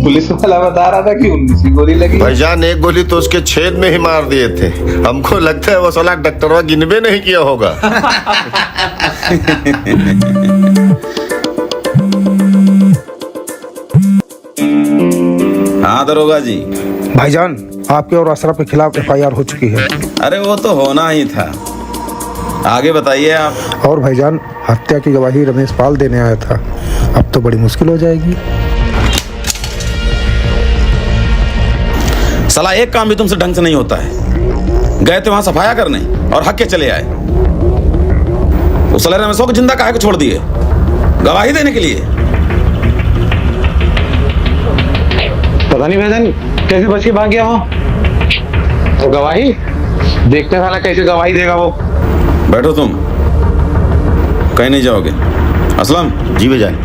पुलिस वाला बता रहा था कि 19 की गोली लगी। भाईजान, एक गोली तो उसके छेद में ही मार दिए थे, हमको लगता है वो साला डॉक्टरवा गिनबे नहीं किया होगा। हाँ दरोगा जी। भाईजान, आपके और अशरफ के खिलाफ FIR हो चुकी है। अरे वो तो होना ही था, आगे बताइए आप। और भाईजान, हत्या की गवाही रमेश पाल देने आया था, अब तो बड़ी मुश्किल हो जाएगी। साला एक काम भी तुमसे ढंग से नहीं होता है। गए थे वहां सफाया करने और हक के चले आए। उस साले रमेशों को जिंदा काहे को छोड़ दिए? गवाही देने के लिए। पता नहीं भाईजान कैसे बच के भाग गया हो। तो गवाही देखते वाला कैसे गवाही देगा वो। बैठो तुम, कहीं नहीं जाओगे। असलम जी भाईजान,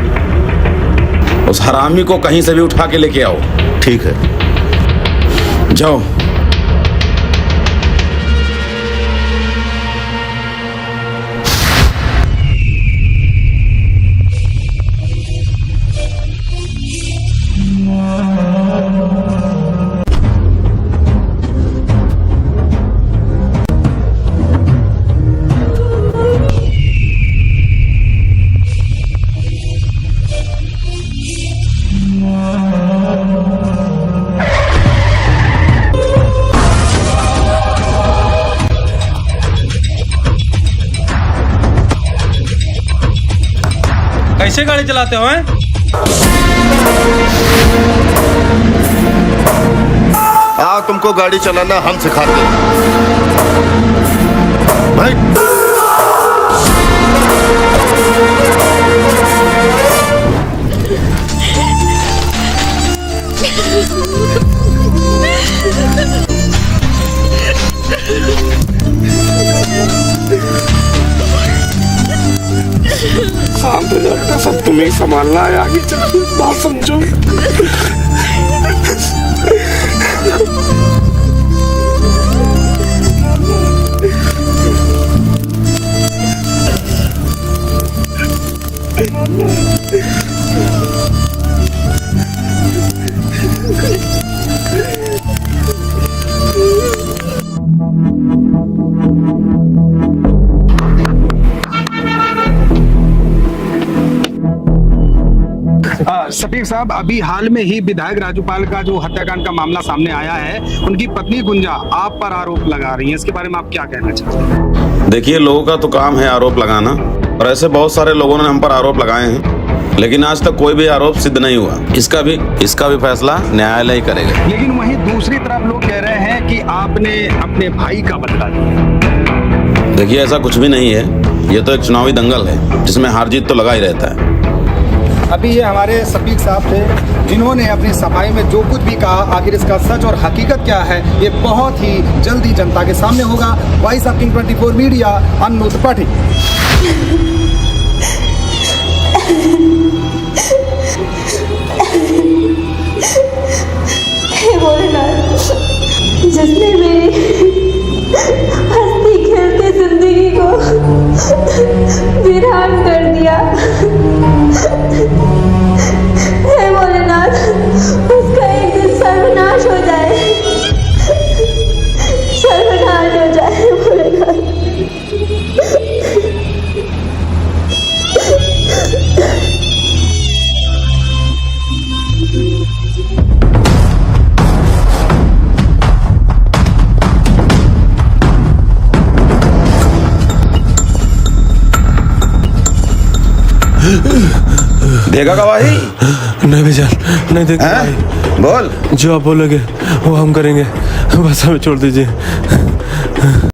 उस हरामी को कहीं से भी उठा के लेके आओ। ठीक है, जाओ। कैसे गाड़ी चलाते हो हैं? आओ तुमको को गाड़ी चलाना हम सिखाते हैं। भाई शांत हो जा बेटा, सब तुम्हें संभालना है, आगे चल बात समझो। शफीक साहब, अभी हाल में ही विधायक राजूपाल का जो हत्याकांड का मामला सामने आया है, उनकी पत्नी गुंजा आप पर आरोप लगा रही हैं, इसके बारे में आप क्या कहना चाहते हैं? देखिए, लोगों का तो काम है आरोप लगाना, और ऐसे बहुत सारे लोगों ने हम पर आरोप लगाए हैं, लेकिन आज तक कोई भी आरोप सिद्ध नहीं हुआ। इसका भी फैसला न्यायालय ही करेगा। लेकिन वहीं दूसरी तरफ लोग कह रहे हैं कि आपने अपने भाई का बदला लिया। देखिए, ऐसा कुछ भी नहीं है, ये तो एक चुनावी दंगल है जिसमें हार जीत तो लगा ही रहता है। अभी ये हमारे शफीक साहब थे जिन्होंने अपनी सफाई में जो कुछ भी कहा, आखिर इसका सच और हकीकत क्या है ये बहुत ही जल्दी जनता के सामने होगा। वॉइस ऑफ किंग 24 मीडिया, अनु त्रिपाठी। जिसने मेरी हंसती खेलती जिंदगी को वीरान कर दिया, हे भोलेनाथ, उसका एक दिन सर्वनाश हो जाए, सर्वनाश हो जाए भोलेनाथ। देगा गवाही? नहीं भैया, नहीं देगा गवाही। बोल, जो आप बोलोगे वो हम करेंगे, बस हमें छोड़ दीजिए।